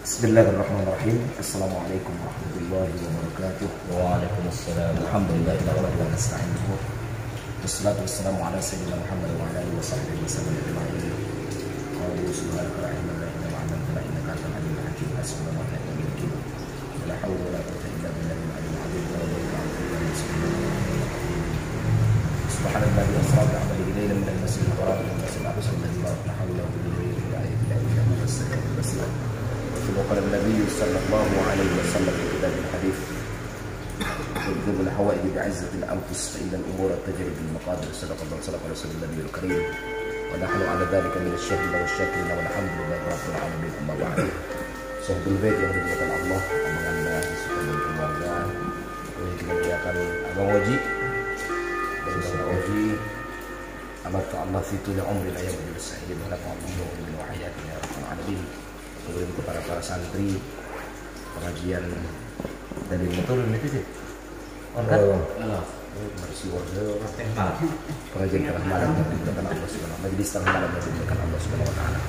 Bismillahirrahmanirrahim. Assalamualaikum warahmatullahi wabarakatuh. Waalaikumsalam. Alhamdulillah wa nasta'inuhu. Wassalatu wassalamu ala sayyidina Muhammad wa ala alihi wa sahbihi wa sallam ajma'in. Qalu subhanaka la ilma lana illa ma 'allamtana innaka antal alimul hakim. Hasbunallahu wa ni'mal wakeel. La hawla wa la quwwata illa billahil aliyyil 'azim. Subhanallah wa asra bi 'amalihi laylan min al-masjidil haram ila al-masjidil aqsa alladhi barakna hawlahu bi nurihi wa ayatina innahu was-sami'ul basir. وقال النبي صلى الله عليه وسلم في كتاب الحديث اطلب الحوائج بعزة الأنفس فإن الأمور تجري بالمقادير. صدق الله صدق رسول النبي الكريم ونحن على ذلك من الشاهدين والشاكرين والحمد لله رب العالمين. أما بعد, Syahdul Bait yang dimuliakan Allah, Anda disukai dan keluarga, yang dimuliakan Abang Oji dan Saudara Oji, amarka Allah fitul umri la yabdul sa'id wa lakum Allah min wahayati ya rabbal alamin. Kemudian kepada para santri pengajian dari motor itu sih. Pengajian tengah malam yang dimuliakan Allah Subhanahu wa taala. Majelis tengah malam yang dimuliakan Allah Subhanahu wa taala.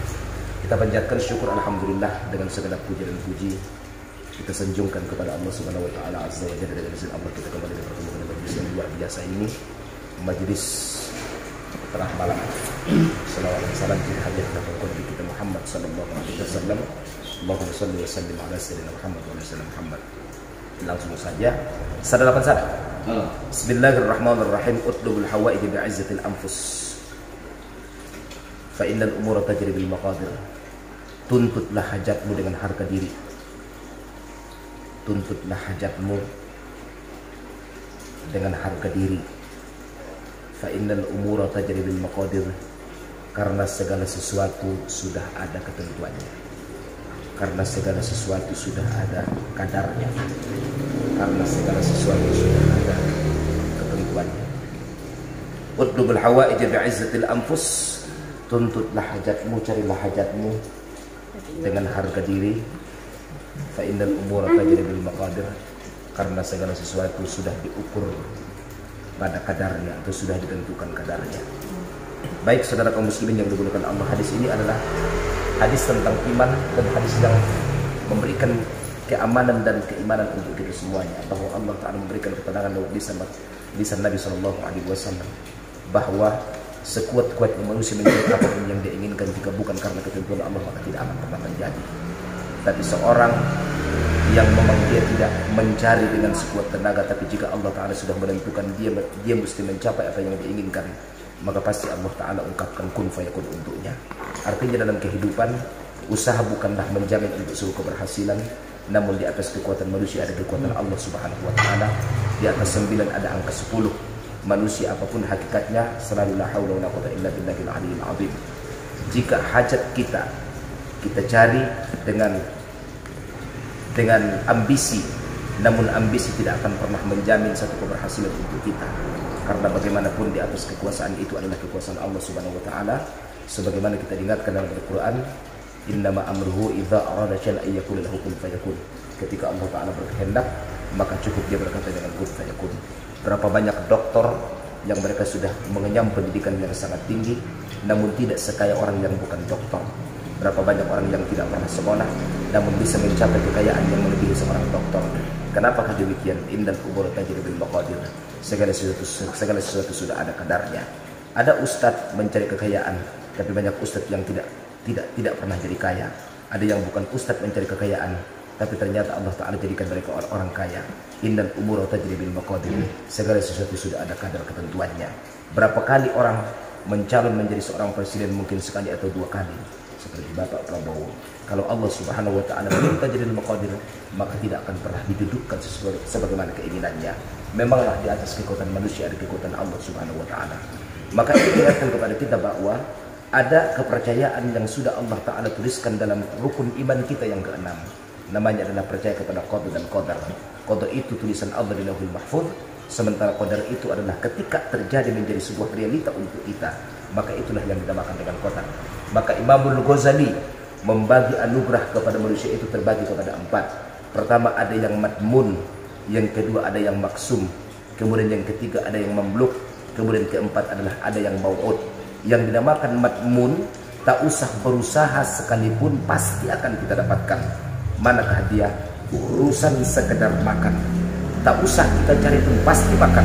Kita panjatkan syukur alhamdulillah dengan segala puji dan puji. Kita sanjungkan kepada Allah Subhanahu wa taala azza wa jalla dengan izin Allah kita kembali bertemu dengan majelis yang luar biasa ini. Majelis tengah malam. Salawat dan salam hadiah kepada Nabi kita Muhammad sallallahu alaihi wasallam. Allahumma shalli wa sallim ala sayyidina Muhammad wa ala sayyidina Muhammad. Langsung saja. Sadar apa sadar? Bismillahirrahmanirrahim. Utlubul hawaij bi'izzatil anfus. Fa innal umura tajri bil maqadir. Tuntutlah hajatmu dengan harga diri. Tuntutlah hajatmu dengan harga diri. Fa innal umura tajri bil maqadir. Karena segala sesuatu sudah ada ketentuannya. Karena segala sesuatu sudah ada kadarnya. Karena segala sesuatu sudah ada ketentuannya. Utlubul hawaij bi'izzatil anfus. Tuntutlah hajatmu, carilah hajatmu dengan harga diri. Fa innal umura tajri bil maqadir. Karena segala sesuatu sudah diukur pada kadarnya atau sudah ditentukan kadarnya. Baik saudara kaum muslimin yang dimuliakan Allah, hadis ini adalah hadis tentang iman dan hadis yang memberikan keamanan dan keimanan untuk kita semuanya, bahwa Allah Ta'ala memberikan ketenangan lewat lisan Nabi SAW bahwa sekuat-kuatnya manusia menjadi apapun yang dia inginkan jika bukan karena ketentuan Allah maka tidak akan pernah terjadi. Tapi seorang yang memang dia tidak mencari dengan sekuat tenaga, tapi jika Allah Ta'ala sudah menentukan dia mesti mencapai apa yang dia inginkan, maka pasti Allah Ta'ala ungkapkan kun fayakun untuknya. Artinya dalam kehidupan, usaha bukanlah menjamin untuk sebuah keberhasilan, namun di atas kekuatan manusia ada kekuatan Allah Subhanahu wa Ta'ala. Di atas 9 ada angka 10. Manusia apapun hakikatnya selalu la haula wala quwwata illa billahil aliyyil azim. Jika hajat kita cari dengan ambisi, namun ambisi tidak akan pernah menjamin satu keberhasilan untuk kita. Karena bagaimanapun di atas kekuasaan itu adalah kekuasaan Allah Subhanahu wa Ta'ala. Sebagaimana kita diingatkan dalam Al-Quran, innama amruhu idza arada syai'an ay yaqula lahu kun fayakun. Ketika Allah Ta'ala berkehendak, maka cukup dia berkata dengan kun fayakun. Berapa banyak doktor yang mereka sudah mengenyam pendidikan yang sangat tinggi, namun tidak sekaya orang yang bukan doktor. Berapa banyak orang yang tidak pernah sekolah, namun bisa mencapai kekayaan yang melebihi seorang doktor. Kenapakah demikian? Innal umura tajri bil maqadir. Segala sesuatu sudah ada kadarnya. Ada ustadz mencari kekayaan, tapi banyak ustadz yang tidak pernah jadi kaya. Ada yang bukan ustadz mencari kekayaan, tapi ternyata Allah Ta'ala jadikan mereka orang kaya. Innal umura tajri bil maqadir. Segala sesuatu sudah ada kadar ketentuannya. Berapa kali orang mencalon menjadi seorang presiden? Mungkin sekali atau 2 kali, seperti Bapak Prabowo. Kalau Allah Subhanahu wa Ta'ala meminta jadi maqadir, maka tidak akan pernah didudukkan sesuai sebagaimana keinginannya. Memanglah di atas kekuatan manusia ada kekuatan Allah Subhanahu wa Ta'ala. Maka itu mengingatkan kepada kita bahwa ada kepercayaan yang sudah Allah Ta'ala tuliskan dalam rukun iman kita yang ke-6. Namanya adalah percaya kepada qada dan qadar. Qada itu tulisan Allah di Lauhul Mahfuz, sementara qadar itu adalah ketika terjadi menjadi sebuah realita untuk kita, maka itulah yang dinamakan dengan qadar. Maka Imamul Ghazali membagi anugerah kepada manusia itu terbagi kepada 4. Pertama ada yang madmun, yang kedua ada yang maksum, kemudian yang ketiga ada yang mamluk, kemudian keempat adalah ada yang mau'ud. Yang dinamakan madmun tak usah berusaha sekalipun pasti akan kita dapatkan. manakah dia? Urusan sekedar makan. Tak usah kita cari pun, pasti makan.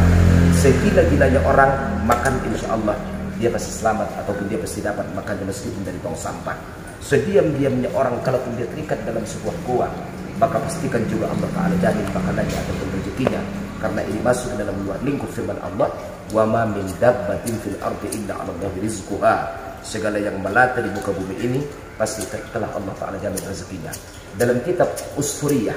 Segila-gilanya orang makan, insya Allah dia pasti selamat, ataupun dia pasti dapat makannya meskipun dari tong sampah. Sediam-diamnya orang kalaupun dia terikat dalam sebuah gua, maka pastikan juga Allah Ta'ala jamin makanannya ataupun rezekinya. Karena ini masuk dalam luar lingkup firman Allah, wa ma min dabbatin fil ardi illa 'ala Allahi rizquha. Segala yang melata di muka bumi ini pasti telah Allah Ta'ala jamin rezekinya. Dalam kitab Usturiyah,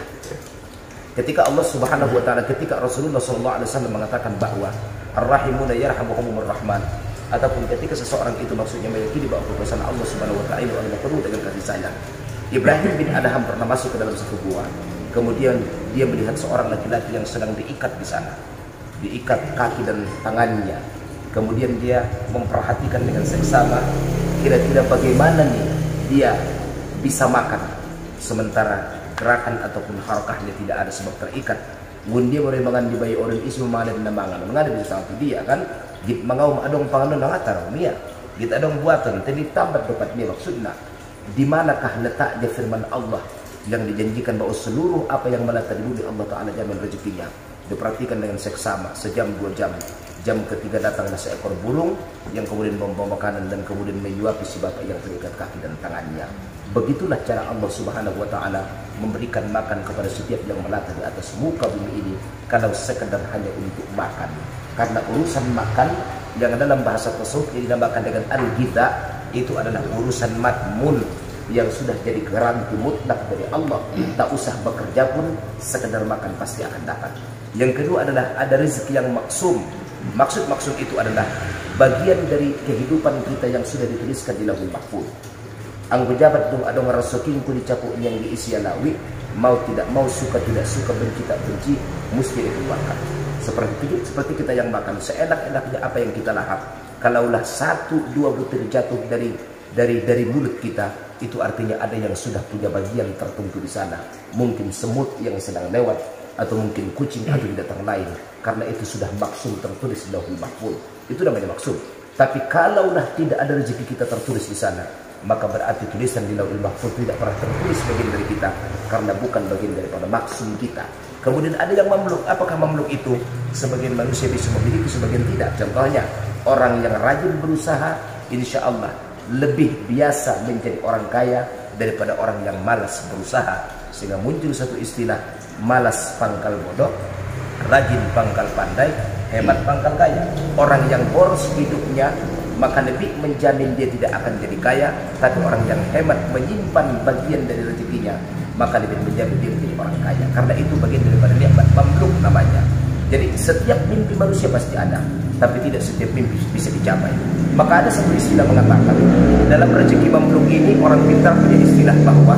ketika Allah Subhanahu wa Ta'ala, ketika Rasulullah SAW mengatakan bahwa ar-rahimuna yarhamuhumur rahman, ataupun ketika seseorang itu maksudnya meyakini bahwa kekuasaan Allah Subhanahu wa Ta'ala adalah penuh dengan kasih sayang. Ibrahim bin Adham pernah masuk ke dalam satu gua. Kemudian dia melihat seorang laki-laki yang sedang diikat di sana, diikat kaki dan tangannya. Kemudian dia memperhatikan dengan seksama, kira-kira bagaimana nih dia bisa makan sementara gerakan ataupun harakahnya tidak ada sebab terikat. Mun dia boleh mangan di bayi orang isu mangan dan mangan bisa sangat dia kan. Git mangau adong panganon nang atar mia. Git adong buatan tadi tambat dapat dia maksudnya. Di manakah letaknya firman Allah yang dijanjikan bahwa seluruh apa yang melata di bumi Allah Ta'ala jamin rezekinya. Diperhatikan dengan seksama, sejam 2 jam. Jam ketiga datanglah seekor burung yang kemudian membawa makanan dan kemudian menyuapi si bapak yang terikat kaki dan tangannya. Begitulah cara Allah Subhanahu wa Ta'ala memberikan makan kepada setiap yang melata di atas muka bumi ini, kalau sekedar hanya untuk makan. Karena urusan makan yang dalam bahasa tasawuf dinamakan dengan al-ghidha, itu adalah urusan madmun yang sudah jadi garansi mutlak dari Allah. Tak usah bekerja pun, sekedar makan pasti akan dapat. Yang kedua adalah ada rezeki yang maksum. Maksud itu adalah bagian dari kehidupan kita yang sudah dituliskan di Lauhul Mahfuz. Ang pejabat dong adong rasoking ku dicapuk yang diisi lawi, mau tidak mau, suka tidak suka, benci tak benci, mesti dikeluarkan. Seperti kita yang makan, seenak-enaknya apa yang kita lahap, kalaulah 1-2 butir jatuh dari mulut kita, itu artinya ada yang sudah punya bagian tertentu di sana. Mungkin semut yang sedang lewat, atau mungkin kucing atau binatang lain. Karena itu sudah maksum tertulis di Lauhul Mahfuz. Itu namanya maksum. Tapi kalaulah tidak ada rezeki kita tertulis di sana, maka berarti tulisan di Lauhul Mahfuz tidak pernah tertulis bagian dari kita, karena bukan bagian daripada maksum kita. Kemudian ada yang mamluk. Apakah mamluk itu? Sebagian manusia bisa memiliki, sebagian tidak. Contohnya, orang yang rajin berusaha, insya Allah lebih biasa menjadi orang kaya daripada orang yang malas berusaha. Sehingga muncul satu istilah, malas pangkal bodoh, rajin pangkal pandai, hemat pangkal kaya. Orang yang boros hidupnya, maka lebih menjamin dia tidak akan jadi kaya. Tapi orang yang hemat menyimpan bagian dari rezekinya, maka lebih menjamin dia menjadi orang kaya. Karena itu bagian daripada nikmat mamluk namanya. Jadi setiap mimpi manusia pasti ada, tapi tidak setiap mimpi bisa dicapai. Maka ada satu istilah mengatakan, dalam rezeki mamluk ini orang pintar punya istilah bahwa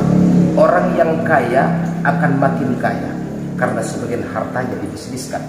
orang yang kaya akan makin kaya karena sebagian hartanya dibisniskan.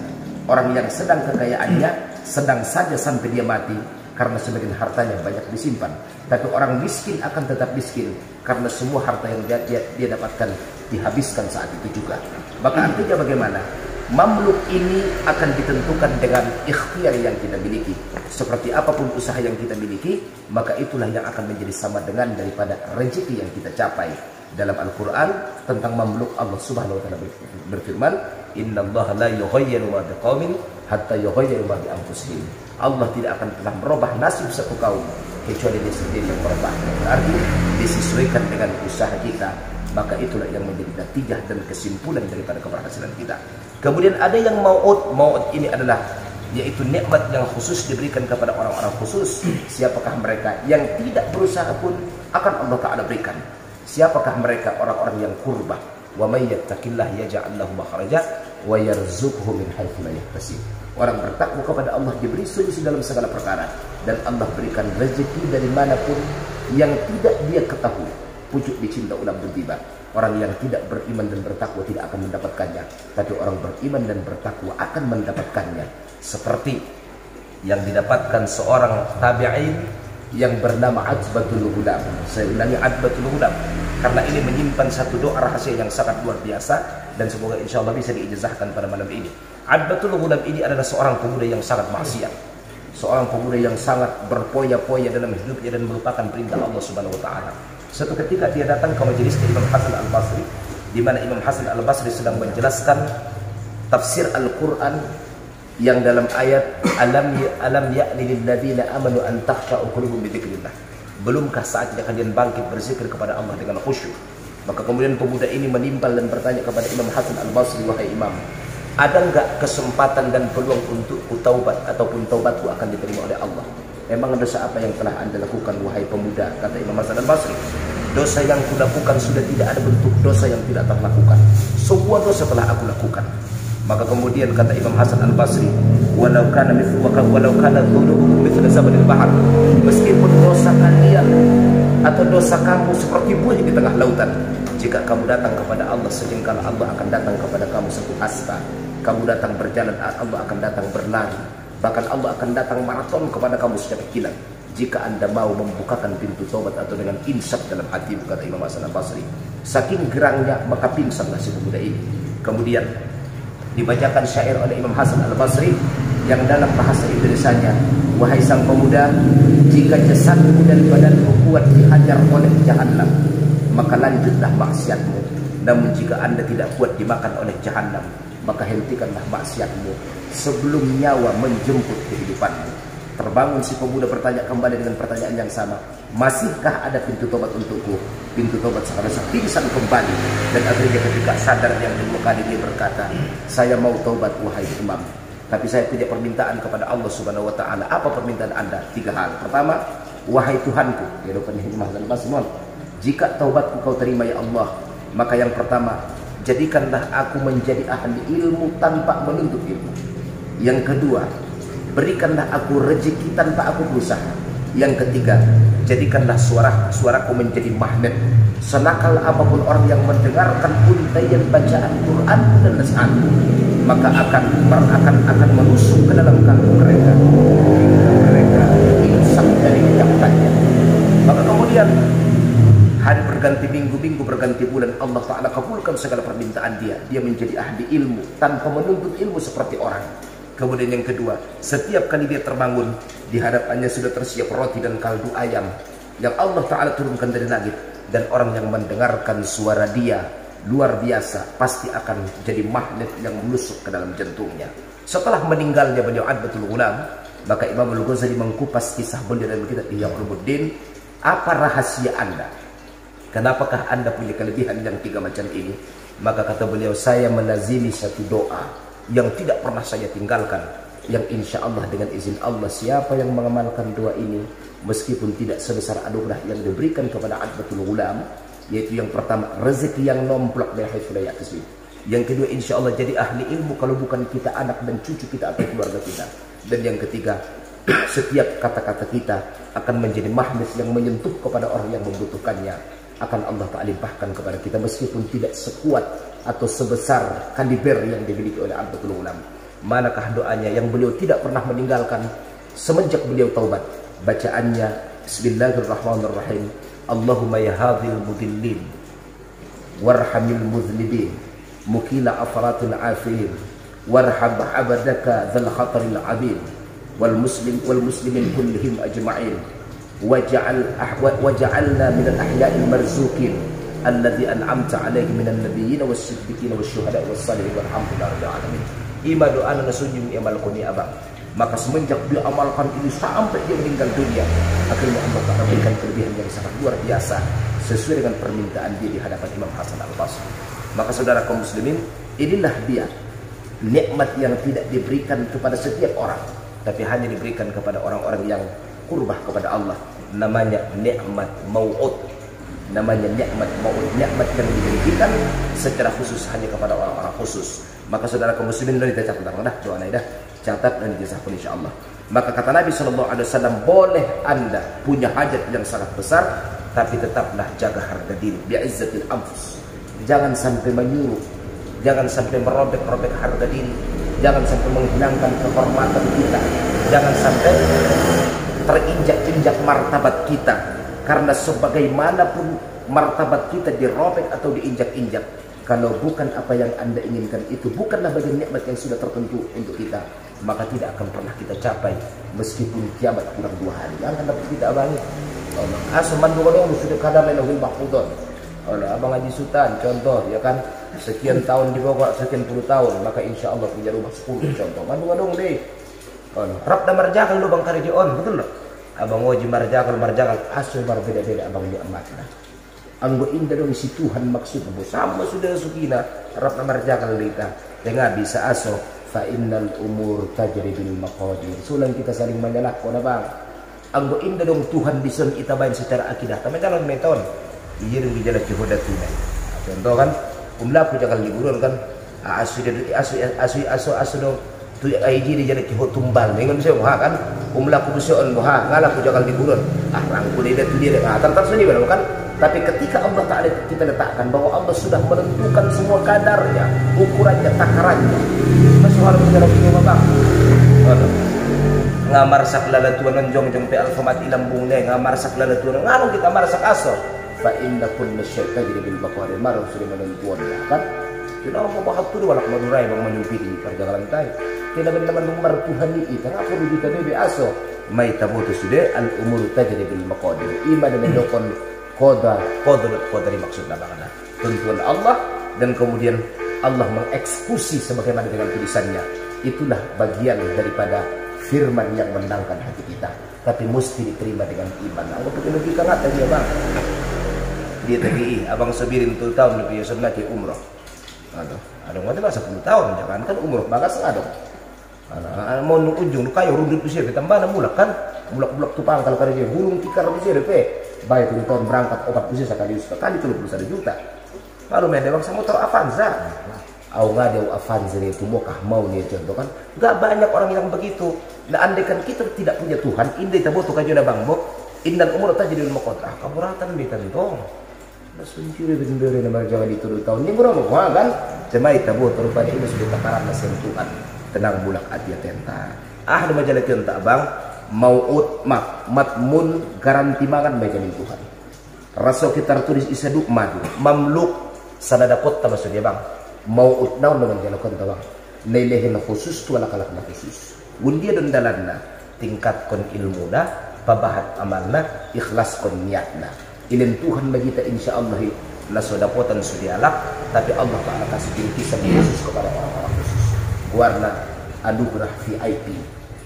Orang yang sedang kekayaannya sedang saja sampai dia mati karena sebagian hartanya banyak disimpan. Tapi orang miskin akan tetap miskin karena semua harta yang dia dapatkan dihabiskan saat itu juga. Maka artinya bagaimana? Mamluk ini akan ditentukan dengan ikhtiar yang kita miliki. Seperti apapun usaha yang kita miliki, maka itulah yang akan menjadi sama dengan daripada rezeki yang kita capai. Dalam Al-Quran tentang mamluk, Allah Subhanahu wa Ta'ala berfirman, innallaha la yughayyiru ma biqaumin hatta yughayyiru ma bi anfusihim. Allah tidak akan pernah merubah nasib satu kaum kecuali dia sendiri yang merubah. Berarti disesuaikan dengan usaha kita, maka itulah yang menjadi natijah dan kesimpulan daripada keberhasilan kita. Kemudian ada yang maut ini adalah yaitu nikmat yang khusus diberikan kepada orang-orang khusus. Siapakah mereka? Yang tidak berusaha pun akan Allah Ta'ala berikan. Siapakah mereka? Orang-orang yang kurba. Wa may yattaqillah yaj'al lahu makhraja wa yarzuqhu min haitsu la yahtasib. Orang bertakwa kepada Allah diberi solusi dalam segala perkara, dan Allah berikan rezeki dari manapun yang tidak dia ketahui. Pucuk dicinta ulam bertiba. Orang yang tidak beriman dan bertakwa tidak akan mendapatkannya, tapi orang beriman dan bertakwa akan mendapatkannya. Seperti yang didapatkan seorang tabi'in yang bernama Atbatul Ghulam. Saya ulangi, Atbatul Ghulam, karena ini menyimpan satu doa rahasia yang sangat luar biasa, dan semoga insya Allah bisa diijazahkan pada malam ini. Atbatul Ghulam ini adalah seorang pemuda yang sangat maksiat, seorang pemuda yang sangat berpoya-poya dalam hidupnya dan melupakan perintah Allah Subhanahu wa Ta'ala. Suatu ketika dia datang ke majelis Imam Hasan Al-Basri, di mana Imam Hasan Al-Basri sedang menjelaskan tafsir Al-Quran yang dalam ayat alam ya'ni lil ladzina amanu an takhsha'a qulubuhum bi dzikrillah. Belumkah saatnya kalian bangkit berzikir kepada Allah dengan khusyuk? Maka kemudian pemuda ini menimpal dan bertanya kepada Imam Hasan Al-Basri, wahai Imam, ada enggak kesempatan dan peluang untukku taubat ataupun taubatku akan diterima oleh Allah? Memang dosa apa yang telah anda lakukan wahai pemuda? Kata Imam Hasan Al-Basri, dosa yang kulakukan sudah tidak ada bentuk dosa yang tidak terlakukan. Semua dosa telah aku lakukan. Maka kemudian kata Imam Hasan Al-Basri, walau kana dhunubukum mithla zabadil bahr, meskipun dosa kalian atau dosa kamu seperti buih di tengah lautan, jika kamu datang kepada Allah sejengkal, Allah akan datang kepada kamu satu hasta. Kamu datang berjalan, Allah akan datang berlari. Bahkan Allah akan datang maraton kepada kamu secara kilat. Jika anda mau membukakan pintu taubat atau dengan insaf dalam hati, kata Imam Hasan Al-Basri. Saking gerangnya maka pingsanlah si pemuda ini. Kemudian dibacakan syair oleh Imam Hasan Al-Basri yang dalam bahasa Indonesianya, wahai sang pemuda, jika jasadmu dan badanmu kuat dihajar oleh jahannam, maka lanjutlah maksiatmu. Namun jika anda tidak kuat dimakan oleh jahannam, maka hentikanlah maksiatmu sebelum nyawa menjemput kehidupanmu. Terbangun si pemuda bertanya kembali dengan pertanyaan yang sama, masihkah ada pintu tobat untukku? Pintu tobat seharusnya pingsan kembali. Dan akhirnya ketika sadar yang kedua kali dia berkata, saya mau tobat wahai Imam, tapi saya punya permintaan kepada Allah Subhanahu wa ta'ala. Apa permintaan anda? 3 hal. Pertama, wahai Tuhanku, jika taubatku kau terima ya Allah, maka yang pertama, jadikanlah aku menjadi ahli ilmu tanpa menuntut ilmu. Yang kedua, berikanlah aku rezeki tanpa aku berusaha. Yang ketiga, jadikanlah suaraku menjadi magnet. Senakal apapun orang yang mendengarkan untaian bacaan Quran dan nasihatku, maka akan menusuk ke dalam kalbu mereka. Mereka insaf dari kejahatannya. Maka kemudian hari berganti minggu berganti bulan, Allah Ta'ala kabulkan segala permintaan dia. Dia menjadi ahli ilmu tanpa menuntut ilmu seperti orang. Kemudian yang kedua, setiap kali dia terbangun, di hadapannya sudah tersiap roti dan kaldu ayam yang Allah Ta'ala turunkan dari langit. Dan orang yang mendengarkan suara dia luar biasa, pasti akan jadi magnet yang menusuk ke dalam jantungnya. Setelah meninggalnya beliau Adbatul Ghulam, maka Imam Al-Ghazali mengkupas kisah beliau dalam kitab Ihya Ulumuddin. Apa rahasia anda? Kenapakah anda punya kelebihan yang 3 macam ini? Maka kata beliau, saya melazimi satu doa yang tidak pernah saya tinggalkan, yang insya Allah dengan izin Allah, siapa yang mengamalkan doa ini, meskipun tidak sebesar anugerah yang diberikan kepada Adbatul Ghulam, yaitu yang pertama, rezeki yang nomplok dari haitsu la yahtasib. Yang kedua, insya Allah jadi ahli ilmu kalau bukan kita, anak dan cucu kita atau keluarga kita. Dan yang ketiga, setiap kata-kata kita akan menjadi magnet yang menyentuh kepada orang yang membutuhkannya. Akan Allah Ta'ala limpahkan kepada kita meskipun tidak sekuat atau sebesar kaliber yang dimiliki oleh Adbatul Ghulam. Manakah doanya yang beliau tidak pernah meninggalkan semenjak beliau taubat? Bacaannya Bismillahirrahmanirrahim. Allahumma ya hadhil mudillin warhamil mudhnibin mukila afratil afin warham abadaka dzal khataril abid wal muslimin kullihim ajma'in waj'alna minal ahya'il marzuqin alladzi an'amta 'alaihim minan nabiyyin was-siddiqin wasyuhada'i was-salihin walhamdulillahi rabbil alamin. Ima doa nasunjung amal kuni abang. Maka semenjak dia amalkan ini sampai dia meninggal dunia, akhirnya Allah Ta'ala berikan kelebihan yang sangat luar biasa sesuai dengan permintaan dia di hadapan Imam Hasan Al-Basri. Maka saudara kaum muslimin, inilah dia nikmat yang tidak diberikan kepada setiap orang, tapi hanya diberikan kepada orang-orang yang qurbah kepada Allah. Namanya nikmat mau'ud. Namanya nikmat mau'ud, nikmat yang diberikan secara khusus hanya kepada orang-orang khusus. Maka saudara kaum muslimin, kita catat doa dah, catat dan dijazahkan insyaallah. Maka kata Nabi SAW, boleh anda punya hajat yang sangat besar, tapi tetaplah jaga harga diri, bi'izzatil anfus. Jangan sampai menyuruh, jangan sampai merobek-robek harga diri, jangan sampai menghilangkan kehormatan kita, jangan sampai terinjak-injak martabat kita. Karena sebagaimanapun martabat kita dirobek atau diinjak-injak, kalau bukan apa yang anda inginkan itu bukanlah bagian nikmat yang sudah tertentu untuk kita, maka tidak akan pernah kita capai meskipun kiamat kurang 2 hari. Yang anda tidak bangi. Asman dulu sudah kadar lahul mahfudon. Kalau abang Haji Sultan contoh ya kan, sekian tahun di Bogor, sekian puluh tahun, maka insya Allah punya rumah 10 contoh. Mandung deh. Kalau rap dan marjakal lu bang kari on, betul loh. Abang Oji marjakal asu beda-beda abang ni amat lah. Anggo indah dong si Tuhan maksud sama sudah sukina rap dan marjakal kita. Tengah bisa aso fa innal umur tajri bil maqadir. Sulang kita saling menyalahkan abang. Anggo indah dong Tuhan bisa kita bain secara akidah. Tapi jangan meton. Iya dong dijalan cihodatunya. Contoh kan, umlaku jangan liburan kan, asu dong, tu aiji dijalan cihod tumbal. Nengon saya kan, umlaku busion boha, ngalaku jangan liburan. Rangku dia tu dia, tantar sini benar kan. Tapi ketika Allah Taala kita letakkan bahwa Allah sudah menentukan semua kadarnya, ukurannya, takarannya. Masuk hal berjalan ini bang. Ngamar sak lalatuan nonjong jong pe alfamat ilambung ne, ngamar sak lalatuan nganu kita marsak aso. Fa inna kulla syai'in tajri bil maqadir. Marah sudah menentuan kan. Kita mau bahas tu walak madurai bang menyumpiti perjalanan tay. Kita benar nomor Tuhan ini kan apa kita bebe aso. Mai tabutu sudah al umur tajri bil maqadir. Iman dan dokon qadar maksudnya bagaimana? Tentuan Allah dan kemudian Allah mengeksekusi sebagaimana dengan tulisannya. Itulah bagian daripada firman yang menenangkan hati kita. Tapi mesti diterima dengan iman. Aku pakai logika nggak tadi ya bang? Dia tadi abang Sabirin 10 tahun lebih sebelah ke umroh. Ada nggak masa 10 tahun jangan kan umroh bagas ada. Mau ujung kayu rundut usia ditambah mulak kan mulak tu pangkal kerja burung tikar usia depe. Baik 10 tahun berangkat obat usia sekali 31 juta. Lalu main bang sama motor Avanza. Au nggak ada Avanza itu mau nih contoh kan. Gak banyak orang yang begitu. Nah andai kan kita tidak punya Tuhan, indai taboto kajian bang bo. Innal umur tajri bil maqadir. Kaburatan betan dong. Suncuri bendera nomor jangan itu 2 tahun ini murah mau kan cemai tabu terupanya ini sudah takaran sentuhan tenang bulak hati tenta ada majalah tenta bang mauut matmun garanti makan majalah Tuhan rasa kita tulis isaduk madu mamluk sanada kota maksudnya bang mauut naon dengan jalan kota bang nailehin khusus tu ala kalak khusus undia dan dalanna tingkatkan ilmu dah pabahat amalna ikhlas kon niatna ilin Tuhan bagi kita insya Allah nasodapotan sudialak tapi Allah Ta'ala kasih bingkisan khusus kepada orang-orang khusus warna anugerah VIP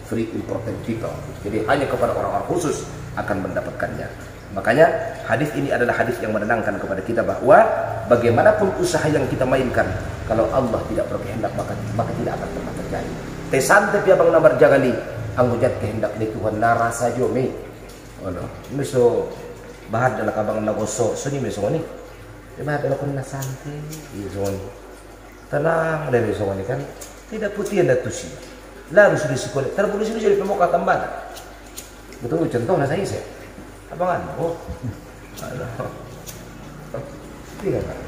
free important people jadi hanya kepada orang-orang khusus akan mendapatkannya makanya hadis ini adalah hadis yang menenangkan kepada kita bahwa bagaimanapun usaha yang kita mainkan kalau Allah tidak berkehendak maka tidak akan pernah terjadi tesante pia bang nabar jagali anggujat kehendak ni Tuhan narasa jo me ono miso bahad dalam kabang nagoso suni mesong ni bahad dalam kun nasante izon tenang dari besong ni kan tidak putih anda tusi lalu sudah sekolah terbulu sudah jadi pemuka tambahan betul contoh lah saya abangan oh tidak kan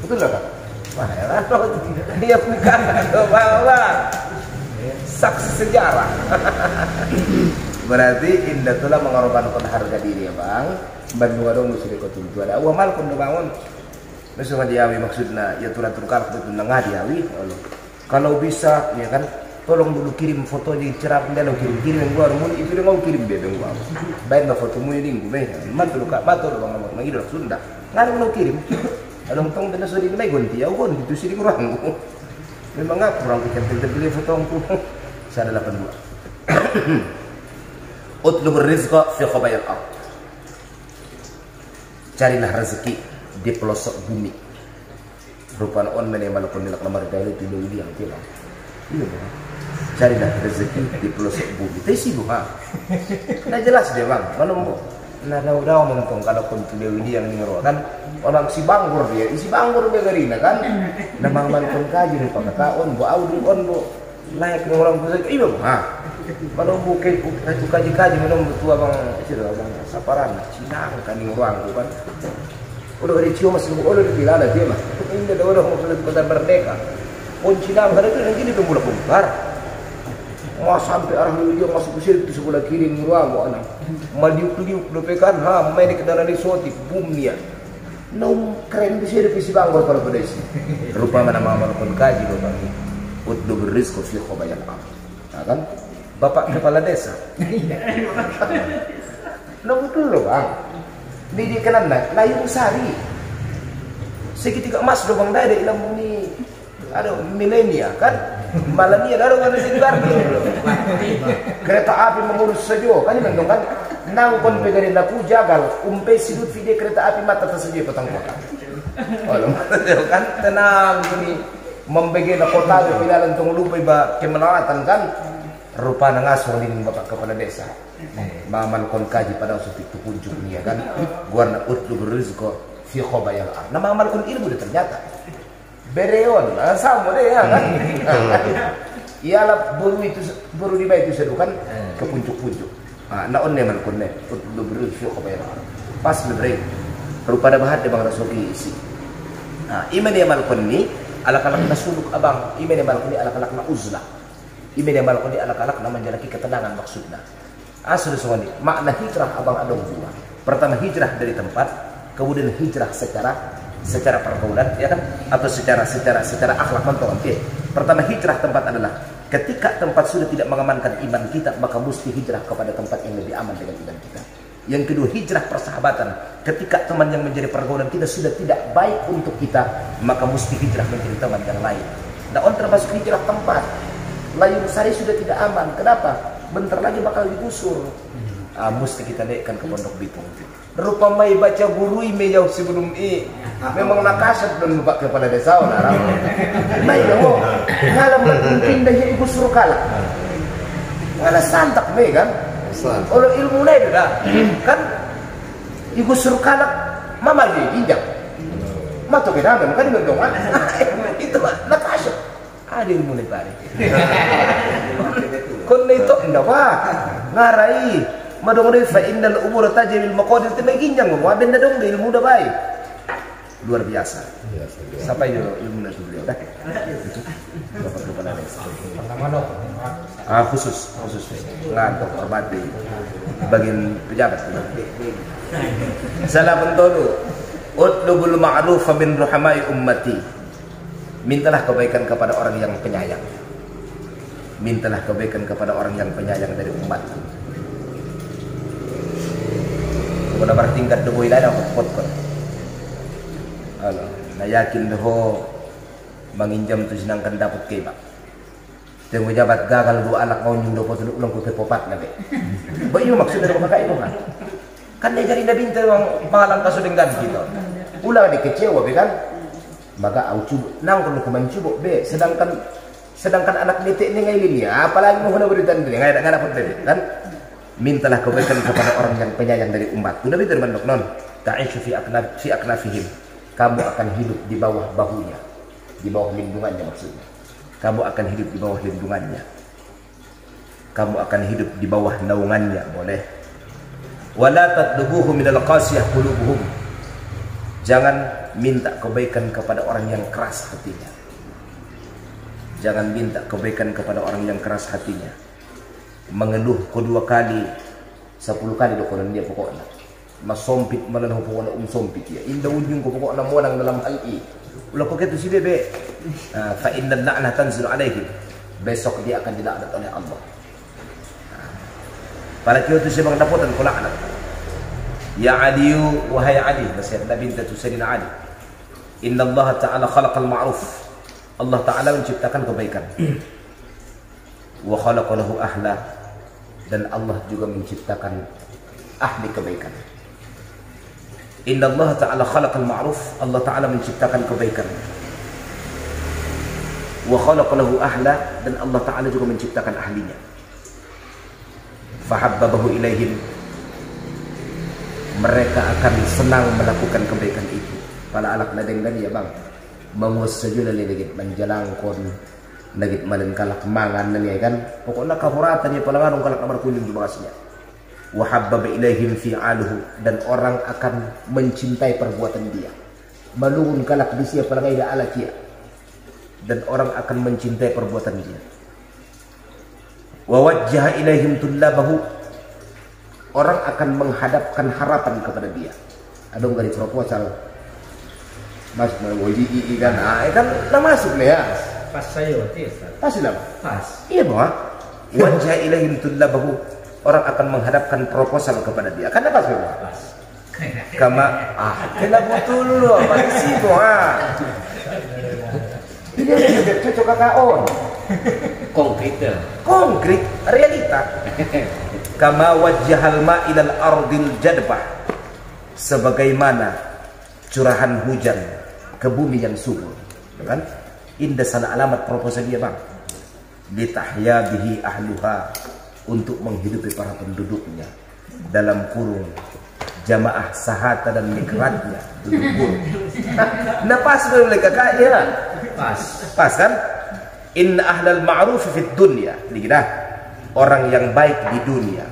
betul lah kan wah ya dia bukan bang saksi sejarah berarti indah tulah mengorbankan harga diri ya bang bandung dong mesti dikotum ada uang mal pun bangun mesti diawi maksudnya ya turun kalau betul nengah diawi kalau bisa ya kan tolong dulu kirim fotonya cerap dan kirim gua mun itu dia mau kirim bebe gua baik na foto mu ini gue mantul kak matur bang lagi udah Sunda nggak mau kirim along tong dan sudah ini gonti ya gon itu sih kurang memang nggak kurang kita foto aku saya 82 utlub rizqa fi khabayal ard carilah rezeki di pelosok bumi rupan on menemal pun nilak lamar dari itu yang bilang iya bang carilah rezeki di pelosok bumi itu sih bukan nah jelas deh bang kalau nah udah menentang kalau pun ini yang ngero kan orang si banggur dia garina kan nah bang pun kaji nih pengetahuan bu audun on bu layak nih orang busuk iya bang kalau bukan itu kaji minum betul abang itu abang saparan Cina kan yang ruang kan udah dari cium masih udah dibilang ada dia mah ini ada orang mau kota merdeka pun Cina hari itu nanti di pemula bongkar mau sampai arah dia masuk ke situ sebelah kiri ruang mau anak madiuk lepekan main di kendaraan di sotik bumi ya keren di sini visi bangor kalau pada sini rupa mana mama pun kaji bapak utlub rizqa fi khabayal ard kan bapak kepala desa. Nah betul loh bang. di kanan na layung sari segitiga emas do bang dai ilam ni milenia kan malania daro kan di garbi kereta api mengurus saja kan mendong kan nang kon pegari laku jagal umpe sidut video kereta api mata tersaja petang kota kan tenang ini membagi na kota di pilalan tong lupa iba kemenawatan kan rupa nangasong din bapak kepala desa maman kon kaji pada usupik tukunjuk niya kan guar na utlug rizko fi khobayal ar na mamal kon ilmu ternyata bereon sama deh ya kan ialah buru di bait itu sedukan ke puncuk-puncuk na on ne man kon ne utlug rizko fi khobayal ar pas lebre rupa da bahat de bang rasoki isi iman ya mal kon ni alak-alak na suluk abang iman ya mal kon ni alak-alak na uzlah iman ya mal kon ni alak-alak na menjalaki ketenangan maksudnya asal suami makna hijrah abang adong dua. Pertama hijrah dari tempat, kemudian hijrah secara pergaulan ya kan atau secara akhlak mentoran. Pertama hijrah tempat adalah ketika tempat sudah tidak mengamankan iman kita, maka mesti hijrah kepada tempat yang lebih aman dengan iman kita. Yang kedua hijrah persahabatan, ketika teman yang menjadi pergaulan kita sudah tidak baik untuk kita, maka mesti hijrah menjadi teman yang lain. Nah, termasuk hijrah tempat. Layung Sari sudah tidak aman. Kenapa? Bentar lagi bakal digusur. Mesti kita naikkan ke Pondok Bitung. Rupa mai baca guru jauh sebelum memang nakasat dan lupa kepada desa orang. Mai dong. Ngalam pindah jadi gusur kala. Ngala santak mai kan. Kalau ilmu lain dah kan digusur kala mama jadi injak. Mato kita kan dong. Itu nakasat. Ada ilmu lain bari. Kon itu enggak pak ngarai madong deh fa innal umur tajril maqadir temeginjang mo aben dong deh ilmu dah baik luar biasa sampai ilmu itu beliau dah khusus ngantuk hormati bagian pejabat salah pentolu utlubul ma'ruf min ruhamai ummati mintalah kebaikan kepada orang yang penyayang. Mintalah kebaikan kepada orang yang penyayang dari umat. Kemudian bertingkat deboy lain aku pot-pot. Na yakin doho manginjam tu sinangkan dapat kebak. Tengok jabat gagal dua anak mau nyundo pot ulang ku pepopat nabe. Bayu maksud dari maka itu kan. Kan dia jadi nabi tentang pangalang kasudeng gan gitu. Ulang dikecewa be kan. Maka au cuba nang kalau kumancuba be sedangkan anak nitik ni ngailin ya apalagi mau hendak beritan dia nggak dapat bebek kan mintalah kebaikan kepada orang yang penyayang dari umat Nabi firman non ta'ishu fi aknafihim kamu akan hidup di bawah bahunya di bawah lindungannya maksudnya kamu akan hidup di bawah lindungannya kamu akan hidup di bawah naungannya boleh wala tatlubuhu minal qasiyah qulubuhum jangan minta kebaikan kepada orang yang keras hatinya. Jangan minta kebaikan kepada orang yang keras hatinya. Mengeluh kedua kali, 10 kali dokunan dia pokoknya. Masompit malah pokoknya sompit ya. Indah ujung ko pokoknya monang dalam hal ini. Ulah kok itu si bebe. Fa innal la'nah tanzilu alaihi. Besok dia akan dilaknat oleh Allah. Para kio itu sebang dapotan ko laknat. Ya Aliyu wahai Ali, nasihat Nabi itu Sayyidina Ali. Inna Allah Ta'ala khalaqal ma'ruf. Allah Ta'ala menciptakan kebaikan. Wa khalaqa lahu ahla, dan Allah juga menciptakan ahli kebaikan. Inna Allah Ta'ala khalaqal ma'ruf. Allah Ta'ala menciptakan kebaikan. Wa khalaqa lahu ahla, dan Allah Ta'ala juga menciptakan ahlinya. Fahabbabahu ilaihim, mereka akan senang melakukan kebaikan itu. Pala alak na denggan ya bang mangus saja lagi legit menjalangkon legit malen kalak mangan ya kan pokoknya kahuratan ya palangarong kalak kamar kuning di bahasnya wa habbaba ilaihim fi'aluhu, dan orang akan mencintai perbuatan dia malungun kalak di sia palangai da ala kia, dan orang akan mencintai perbuatan dia wa wajjaha ilaihim tullabahu, orang akan menghadapkan harapan kepada dia. Adong dari proposal masuk mau di kan kan lah masuk nih ya pas saya pas lah pas iya bahwa wajah ilaihim tullabahu, orang akan menghadapkan proposal kepada dia. Kan pas bahwa Kama kena betul lo pasti ini cocok kakaon konkret realita. Kama wajjahal ma ilal ardil jadbah, sebagaimana curahan hujan ke bumi yang subur, kan? Indah sana alamat proposal dia bang, litahya bihi ahluha, untuk menghidupi para penduduknya, dalam kurung jamaah sahata dan nikmatnya duduk kurung. Nah pas boleh kakaknya, pas kan? Inna ahlal ma'ruf fid dunya, lihat orang yang baik di dunia,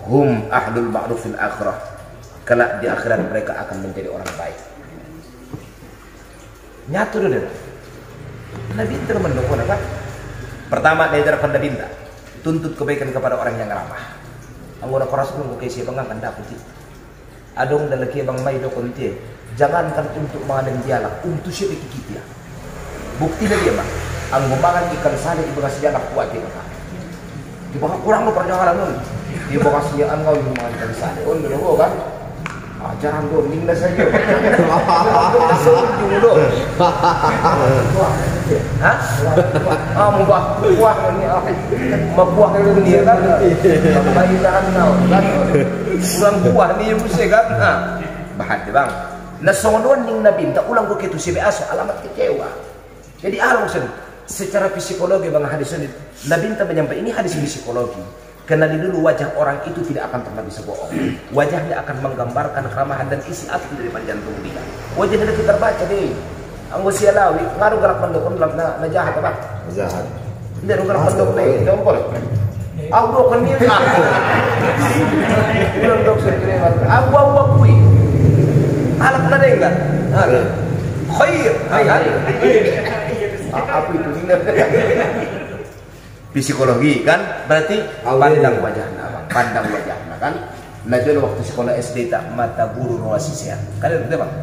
hum ahlul ma'ruf fil akhirah, kelak di akhirat mereka akan menjadi orang baik. Nyatu dulu. Nabi itu mendukung apa? Pertama dari darah Nabi minta tuntut kebaikan kepada orang yang ramah. Anggota koras pun ke siapa nggak dapat itu. Adong dalam bang mai do konti. Jangankan untuk mengadeng dialog, untuk siapa kita. Bukti dia bang. Anggo mangan ikan sari ibu kasih anak kuat dia bang. Di bawah kurang lo perjalanan lo. Di bawah kasih anggo ibu mangan ikan sari. On dulu kan. Jarang do minda saja. Dulu. Hah? Mau buah ini mau buah kalau dia kan. Bayi jangan tahu kan. Ulang buah ni ibu saya kan. Bahan deh bang. Nah sonoan ning nabi tak ulang ko kitu CBA alamat kecewa. Jadi alung secara psikologi bang hadis ini nabi menyampaikan ini hadis psikologi. Kenali dulu wajah orang itu tidak akan pernah bisa bohong. Wajahnya akan menggambarkan keramahan dan isi hati daripada jantung dia. Wajahnya kita terbaca deh. Anggo sialawi ngaruh gerak pendukun na jahat apa? Jahat. Tidak gerak pendukun nih, dompol. Aku kan dia. Belum dok sekali. Aku kui. Alat mana enggak? Khair. Apa itu ingat? Psikologi kan berarti pandang wajahnya bang, pandang wajahnya kan. Nah jadi waktu sekolah SD tak mata guru rawasisian kalian betul bang,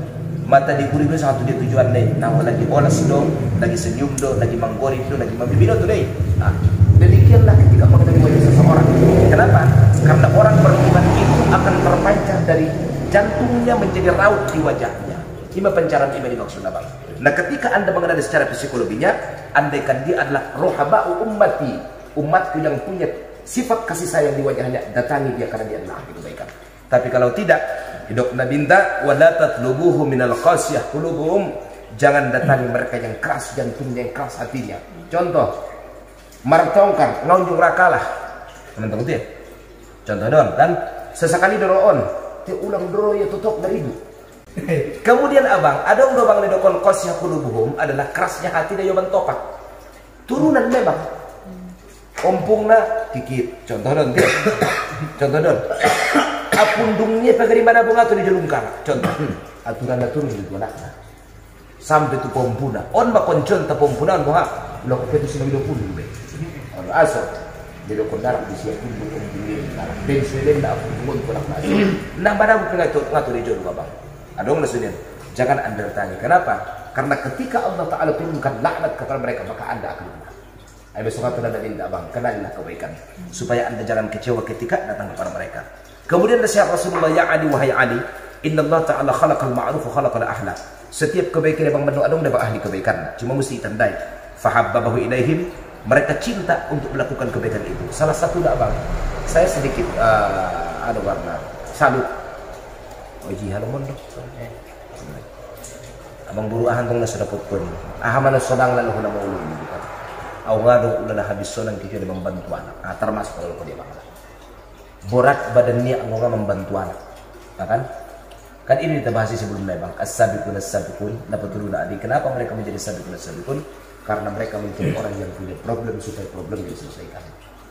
mata di guru itu satu dia tujuan deh. Nah lagi olas dong, lagi senyum dong, lagi manggori dong, lagi membibino tuh deh. Nah demikianlah ketika mengenai wajah seseorang. Kenapa? Karena orang beriman itu akan terpancar dari jantungnya menjadi raut di wajahnya. Ini pencaran iman dimaksudnya bang. Nah ketika anda mengenali secara psikologinya, andaikan dia adalah rohaba'u ummati, umatku yang punya sifat kasih sayang di wajahnya, datangi dia karena dia adalah ahli kebaikan. Tapi kalau tidak, hidup Nabi minta wala tatlubuhu minal qasiyah qulubuhum, jangan datangi mereka yang keras jantungnya, yang keras hatinya. Contoh, martongkar ngaunjung rakalah, teman-teman dia. Contoh dong, kan sesekali doroon, dia ulang doro ya tutup dari ibu. Kemudian abang, ada bang nedokon qasiyah qulubuhum adalah kerasnya hati dia yoban topak. Turunan memang. Ompungna dikit. Contoh dong dia. Contoh dong. Apundungnya pagari mana bunga tu di jelungkang. Contoh. Aturan turun di anaknya. Sampai tu pompuna. On makoncon ta pompuna on bunga. Lo ko petu sino do pundu be. On aso. Jadi ko darak di siap pundu pundu. Ben selen da pundu ko nak nasi. Nang bana ko ngatur di jelungkang abang. Adong nasudian. Jangan anda bertanya. Kenapa? Karena ketika Allah Ta'ala turunkan laknat kepada mereka, maka anda akan lupa. Ayo besok itu anda minta abang, kenalilah kebaikan. Supaya anda jangan kecewa ketika datang kepada mereka. Kemudian nasihat Rasulullah, ya Ali, wahai Ali, inna Allah Ta'ala khalaqal ma'ruf wa khalaqal ahla. Setiap kebaikan yang bang adong dapat ahli kebaikan. Cuma mesti ditandai. Fahabbabahu ilaihim. Mereka cinta untuk melakukan kebaikan itu. Salah satu dah abang, saya sedikit ada warna salut. Oji halomon dok. Abang buru ahan tong nasa dapat pun. Mana sonang lalu kena mau ulun. Aw ngado ulah habis sonang kita membantu anak. Termasuk kalau dia bang. Borat badannya angga membantu anak. Kan? Kan ini kita bahas sebelumnya bang. As-sabiqun as-sabiqun. Dapat turun adik. Kenapa mereka menjadi sabiqun as-sabiqun? Karena mereka menjadi orang yang punya problem supaya problem diselesaikan.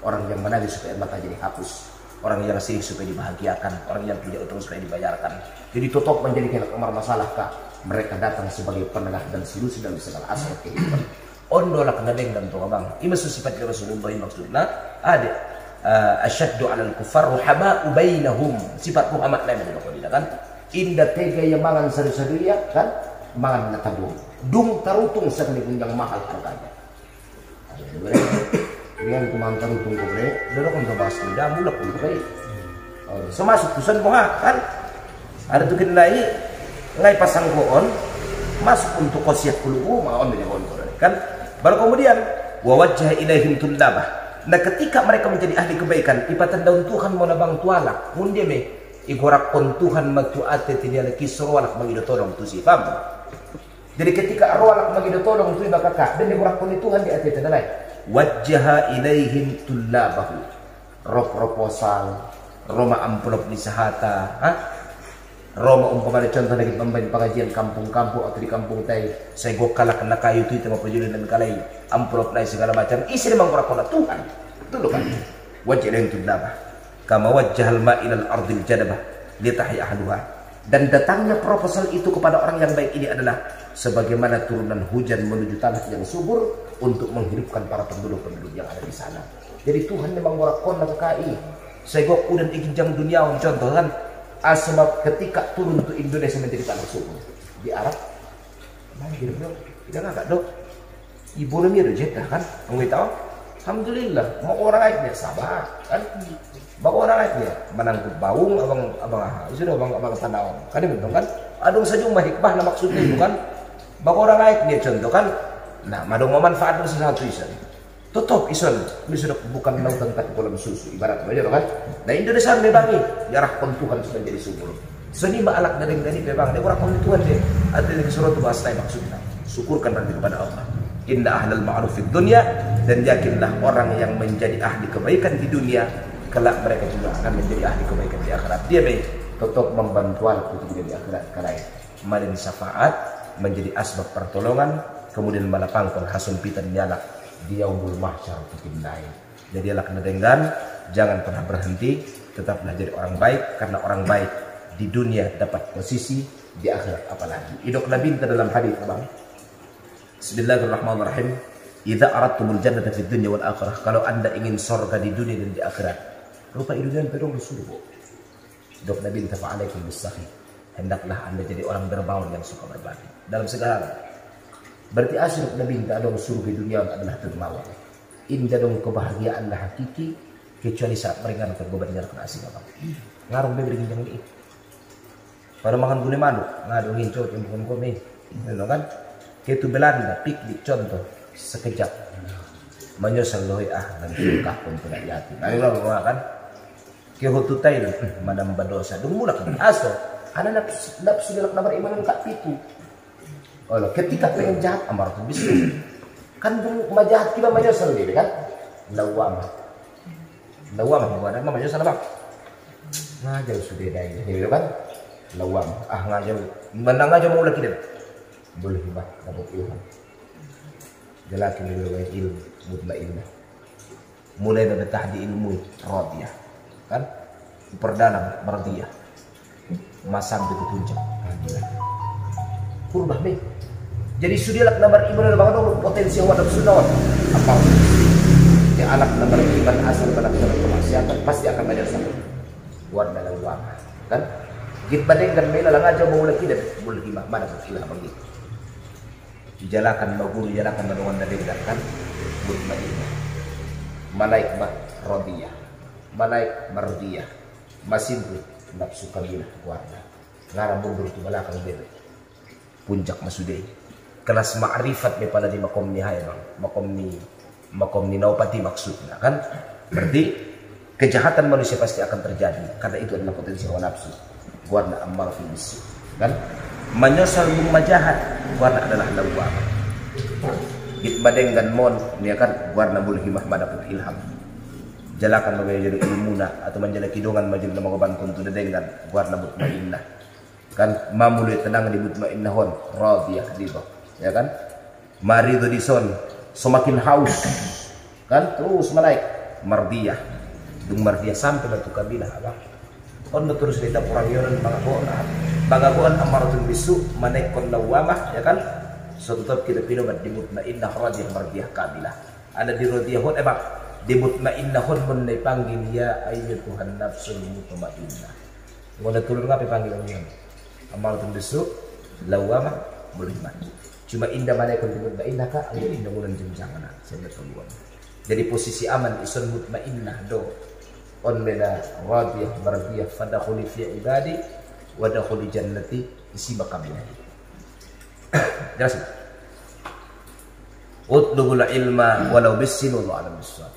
Orang yang menagih supaya mata jadi hapus. Orang yang sedih supaya dibahagiakan, orang yang punya utang supaya dibayarkan. Jadi tutup menjadi kemar masalah kah? Mereka datang sebagai penengah dan solusi dalam segala aspek kehidupan. Ondolak nadeng dan tuh abang. Ini sifat Rasulullah maksudnya ada asyaddu alal kufar ruhama'u bainahum. Sifat Muhammad lain dari Rasulullah kan. Indah tega yang mangan sadu-sadu ya kan, mangan natabung. Dung tarutung sekali yang mahal harganya. Dengan kumantar utung kobre, dorong untuk bahas tidak mulak untuk baik. Semasuk tusan bunga kan, Ada tu kenai ngai pasang koon masuk untuk qasiyah qulubu maon dia kan. Baru kemudian wa wajjaha ilaihim tullabah. Nah ketika mereka menjadi ahli kebaikan, ipatan daun Tuhan mau nabang tualak, munde me igorak kon Tuhan matuate tidia laki sorwalak magido tolong tu si paham. Jadi ketika arwalak magido tolong tu ibakaka dan igorak kon Tuhan di ate tadalai. Wajjaha ilaihim tullabahu. Ro proposal, Roma amplop di sahata, Roma umpamanya contoh lagi pembeli pengajian kampung-kampung atau di kampung tay saya gokala kena kayu itu tema perjudian dan kalai amplop lain segala macam isi memang orang Tuhan itu loh kan wajah yang tullabah kama wajjahal ma'ilal ardil jadabah litahi ahluha dan datangnya proposal itu kepada orang yang baik ini adalah sebagaimana turunan hujan menuju tanah yang subur untuk menghidupkan para penduduk-penduduk yang ada di sana. Jadi Tuhan memang warakon KI saya gok dan ingin jam dunia contoh kan. Sebab ketika turun ke Indonesia menjadi tanah subur di Arab, manggil dok, tidak agak dok, ibu namanya Jeddah kan, kamu tahu? Alhamdulillah, mau orang lainnya sabar kan, mau orang lainnya menangkap baung, abang sudah abang tandang, kan ini betul kan? Adung saja hikmah lah maksudnya itu kan, mau orang lainnya contoh kan, nah madung memanfaatkan sesuatu isan. Tutup ison, ini sudah bukan lautan tapi kolam susu ibarat aja kan. Nah Indonesia memang jarah Tuhan sudah jadi subur. Seni maalak dari memang dia orang Tuhan dia. Ada di surat bahasa maksudnya. Syukurkan nanti kepada Allah. Inna ahlal ma'ruf fid dunya dan yakinlah orang yang menjadi ahli kebaikan di dunia kelak mereka juga akan menjadi ahli kebaikan di akhirat. Dia tetap membantu untuk menjadi akhirat kalian. Malin syafaat menjadi asbab pertolongan kemudian malapangkon hasun pitan nyala di yaumul mahsyar bikin lain. Jadi kena dengan jangan pernah berhenti, tetaplah jadi orang baik karena orang baik di dunia dapat posisi di akhirat apalagi. Idok Nabi dalam hadis Bang. Bismillahirrahmanirrahim. Idza aradtumul jannata fid dunya wal akhirah. Kalau Anda ingin surga di dunia dan di akhirat, rupa dunia pedong surga. Idok Nabi tafa'alaikum bis-sakhi. Hendaklah Anda jadi orang dermawan yang suka berbagi dalam segala. Berarti asal Nabi tak ada surga dunia adalah dermawan. Indah dong kebahagiaan lah hakiki kecuali saat meringankan beban jalan kena asing apa. Ngarung bebri ginjang ni. Pada makan gulai madu ngadungin cowok yang bukan kome. Tahu kan? Ketu Belanda piknik contoh sekejap menyosal lohi nanti kahpun tidak yatim. Nah ini kan? Kehutu tayo madam badosa dung mulak aso. Anak nafsu dilak nabar iman kak pitu. Oh, ketika pengen jahat amar tuh bisa kan majahat kita majasal dia kan lawamah bukan apa majasal apa ngajau sudah dah ini kan lawam ngajau menang aja mau lagi deh boleh bah dapat ilmu jalaki menilai ilmu mutmainnah mulai dari di ilmu radiyah kan perdalam radiyah masam di puncak kurba be. Jadi sudialak nomor iman ada banget potensi wadah sunawat. Apa? Ya anak nomor iman asal pada kemaksiatan pasti akan banyak salah. Buat dalam uang, kan? Git badeng dan mela lang aja mau lagi dan boleh lima mana berkilah bagi. Dijalakan baguru jalakan madongan dari kan? Buat madinah. Malaik radiyah, malaik mardiyah, masin nafsu kabilah warna. Ngarang mundur tu balakang bebe. Puncak masudai kelas ma'rifat daripada di makom ni hai bang makom ni naupati maksudnya kan berarti kejahatan manusia pasti akan terjadi karena itu adalah potensi hawa nafsu warna ammar fil bisu kan menyosal bumma jahat warna adalah lawam itbadeng dan mon ni kan warna mulhimah madapun ilham jalakan menjadi ilmuna atau menjadi kidongan majul nama bangun tu dengan warna mutmainnah kan mamului tenang di mutmainnahon radiyah riba ya kan marido dison semakin haus kan terus malaik mardiyah dung mardiyah sampai batu kabilah apa on terus cerita perang yonan bagagoan amaratun bisu manaikon lawamah ya kan so tetap kita pinobat di mutmainnah radiyah mardiyah kabilah ada di radiyahon di mutmainnahon mun panggil ya ayyatuhan nafsul mutmainnah ngono turun ngapi panggil orang amaratun bisu lawamah boleh mati. Cuma indah mana yang mutmainnah kak, angin indah mulan jenjangan saya keluar. Jadi posisi aman isun mutmainnah do on mena radiyah mardiyah fadakhuli fi ibadi wa dakhuli jannati, isi bakabnya. Jelas. Utlubul ilma walau bisin, wallahu a'lam bissawab.